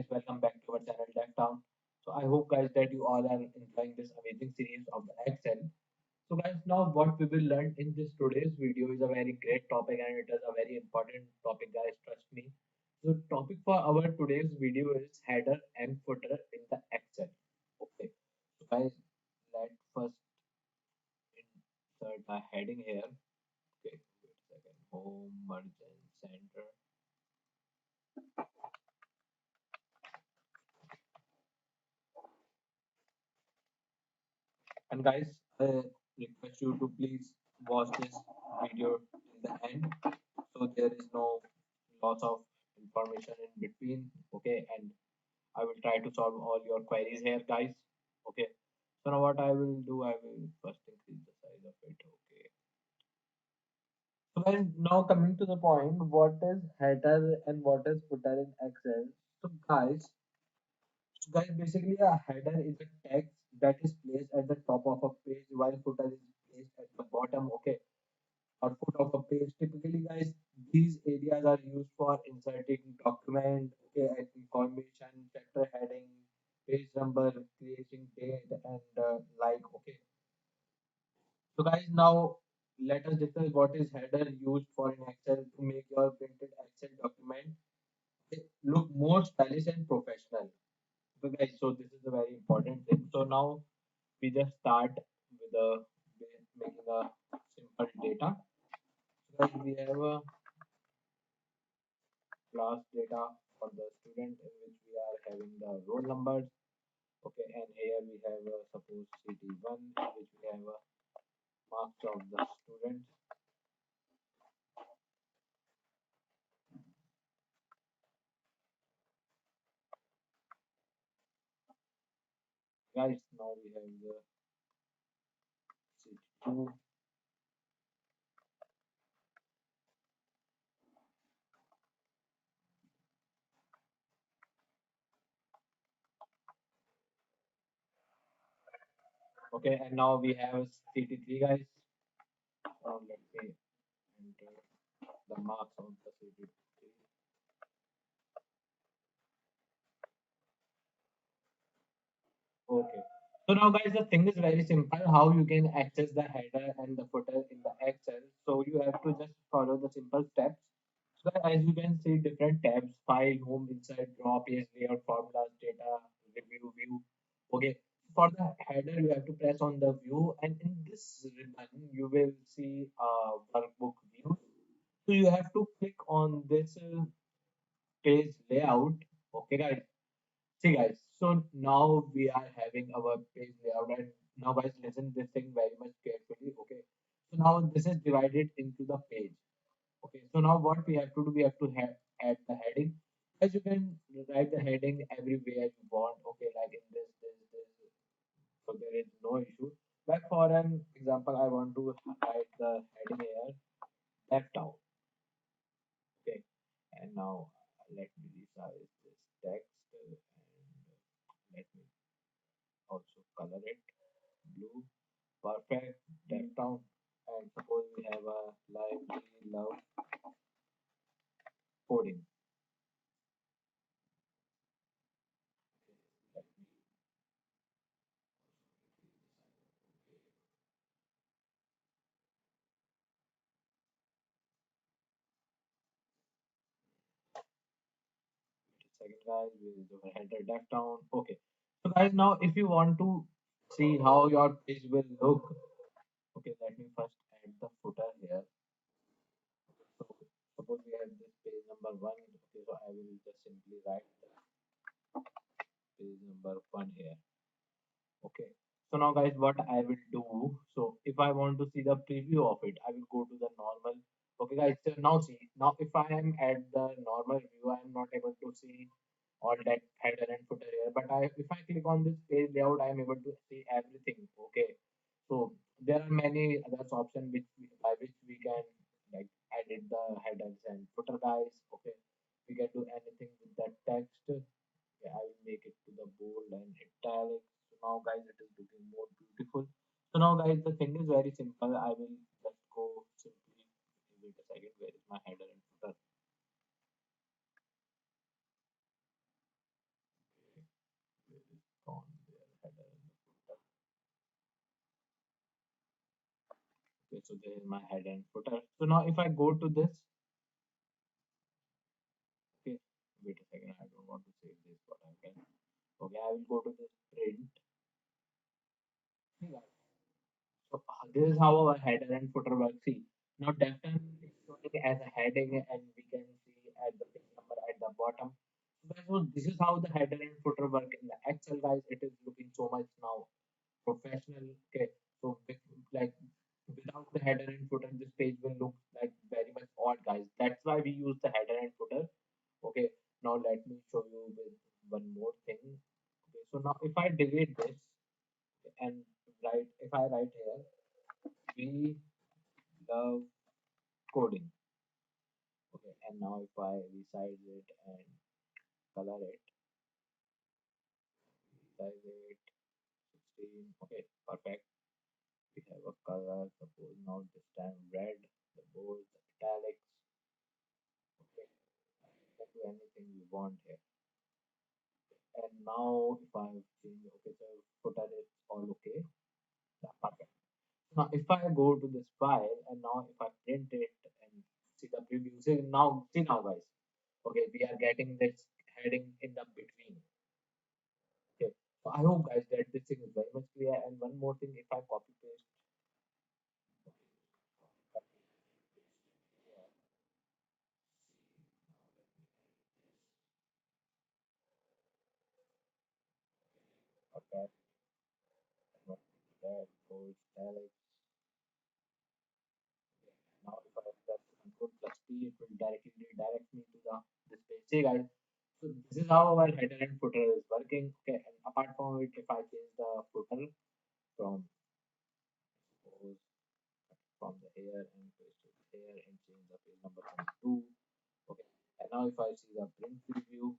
guys, welcome back to our channel DevTown. So I hope guys that you all are enjoying this amazing series of the Excel. So guys, now what we will learn in this today's video is a very great topic and it is a very important topic guys, trust me. So topic for our today's video is header and footer in the Excel. Okay. So guys, let's first insert a heading here. Okay, wait a second. Home, margin, center. And guys, I request you to please watch this video till the end, so there is no loss of information in between. Okay, and I will try to solve all your queries here, guys. Okay, so now what I will do, I will first increase the size of it. Okay, so guys, now coming to the point, what is header and what is footer in Excel? So guys, basically a header is a text that is placed at the top of a page while footer is placed at the bottom, okay, or foot of a page. Typically, guys, these areas are used for inserting document, okay, and information, chapter heading, page number, creating date, and like, okay. So guys, now let us discuss what is header used for in Excel to make your printed Excel document look more stylish and professional. So guys, so this is a very important thing. So now we just start with making a simple data. So guys, we have a class data for the student in which we are having the roll numbers. Okay, and here we have suppose CT1, which we have marks of the students. Guys, now we have the CT2. Okay, and now we have CT3, guys. Now let me enter the marks of the CT3. Okay. So now guys, the thing is very simple how you can access the header and the footer in the Excel. So you have to just follow the simple steps. So as you can see different tabs, file, home, insert, draw, page, layout, formulas, data, review, view. Okay. For the header, you have to press on the view and in this ribbon, you will see workbook view. So you have to click on this page layout. Okay guys. See guys, so now we are having our page layout and now guys listen this thing very much carefully. Okay, so now this is divided into the page. Okay, so now what we have to do, we have to add the heading. As you can write the heading everywhere you want. Okay, like in this. So there is no issue. Like for an example, I want to write the heading here, DevTown. Okay, and now let me resize this text and let me also color it blue. Perfect. Step down. And suppose we have a library love coding. Let me second guys, we will do a header def down. Okay. So guys, now if you want to see how your page will look, okay, let me first add the footer here. So suppose we have this page number one. Okay, so I will just simply write page number one here. Okay. So now guys, what I will do, so if I want to see the preview of it, I will go to the normal. Okay guys, so now see, now if I am at the normal view, I am not able to see all that header and footer here. But if I click on this page layout, I am able to see everything. Okay. So there are many other options by which we can like edit the headers and footer guys. Okay. We can do anything with that text. Yeah, I will make it to the bold and italic. So now guys it is looking more beautiful. So now guys the thing is very simple. I will just go simply wait a second, where is my header and footer? Okay, so this is my header and footer. So now if I go to this, okay, wait a second, I don't want to save this, but I can. Okay, I will go to this print. See, guys, so this is how our header and footer work. See, now DevTown is showing as a heading, and we can see at the page number at the bottom. So guys, so this is how the header and footer work in the Excel, guys. It is looking so much now professional. Okay, so like without the header and footer, this page will look like very much odd, guys. That's why we use the header and footer. Okay, now let me show you with one more thing. Okay, so now if I delete this and write, if I write here, we love coding. Okay, and now if I resize it and color it, resize it 16. Okay, perfect. We have a color. Suppose now this time red, the bold, the italics. Okay, we can do anything we want here. And now if I change, okay, so footer is all okay. Yeah, perfect. Now if I go to this file and now if I print it and see the preview, see now guys. Okay, we are getting this heading in the between. Okay, so I hope guys that this thing is very much clear. And one more thing, if I copy paste, okay, red, gold, italic. Now if I press Control plus P, it will directly redirect me to the this page. See guys, so this is how our header and footer is working. Okay, and apart from it, if I change the footer from suppose from the here and paste it here and change the page number from 2. Okay, and now if I see the print preview,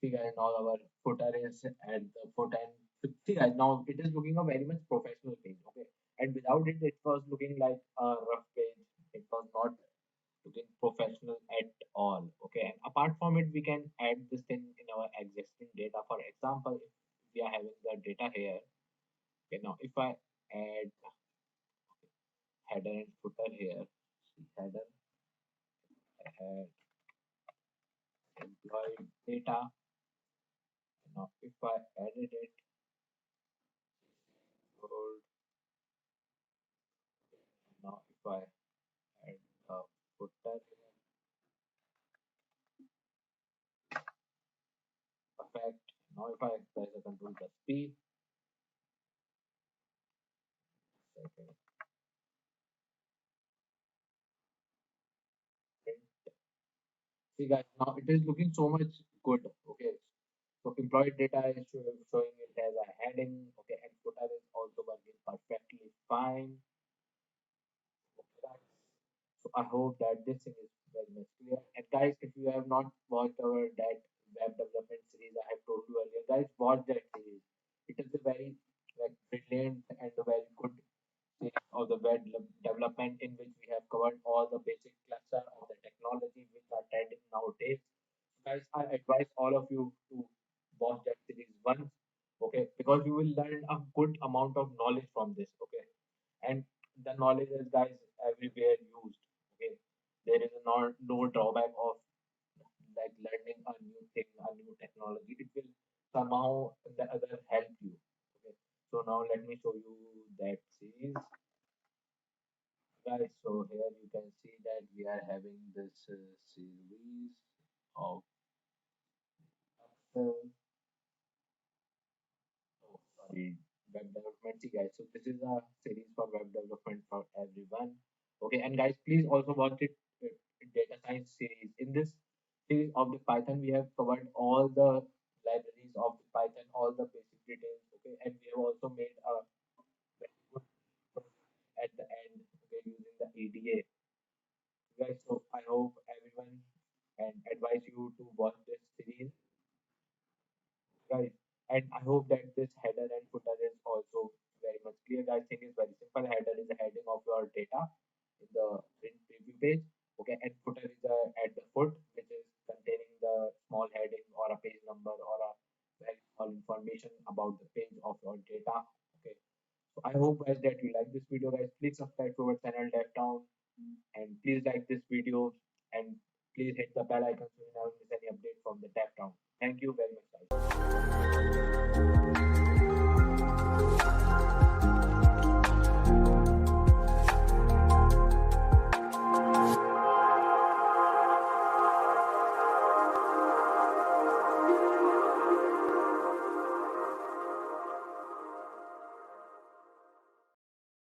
see guys, now our footer is at the foot and see guys, now it is looking a very much professional page. Okay, and without it, it was looking like a rough page. It was not looking professional at all. Okay, and apart from it, we can add this thing in our existing data. For example, if we are having the data here, okay, now if I add header and footer here, see header, add employee data. Now if I edit it, hold, now if I add the footer here, perfect. Now if I press the control plus P, second, print. See guys, now it is looking so much good. Okay, so employee data is showing it as a heading. Okay, and footer is also working perfectly fine. Okay, guys. So I hope that this thing is very much clear. And guys, if you have not watched our that web development series I have told you earlier, guys, watch that series. It is a very like brilliant and a very good series of the development in which we have covered all the basic cluster of the technology which are trending nowadays. Guys, I advise all of you to watch that series once, okay, because you will learn a good amount of knowledge from this, okay, and the knowledge is guys everywhere used, okay. There is no drawback of like learning a new thing, a new technology. It will somehow the other help you, okay. So now let me show you that series. Guys, so here you can see that we are having this series of uh, oh, sorry, web development. See, guys, so this is a series for web development for everyone. Okay, and guys, please also watch it. Data science series. In this series of the Python, we have covered all the libraries of the Python, all the basic details. Okay, and we have also made a very good project at the end. Okay, using the EDA. Guys, so I hope everyone and advise you to watch this series, guys. And I hope that this header and footer is also very much clear. Guys, thing is very simple. Header is the heading of your data in the print preview page. Okay, and footer is at the foot, which is containing the small heading or a page number or a very small information about the page of your data. Okay, So I hope guys that you like this video, guys. Please subscribe to our channel DevTown and please like this video and please hit the bell icon so you never miss any update.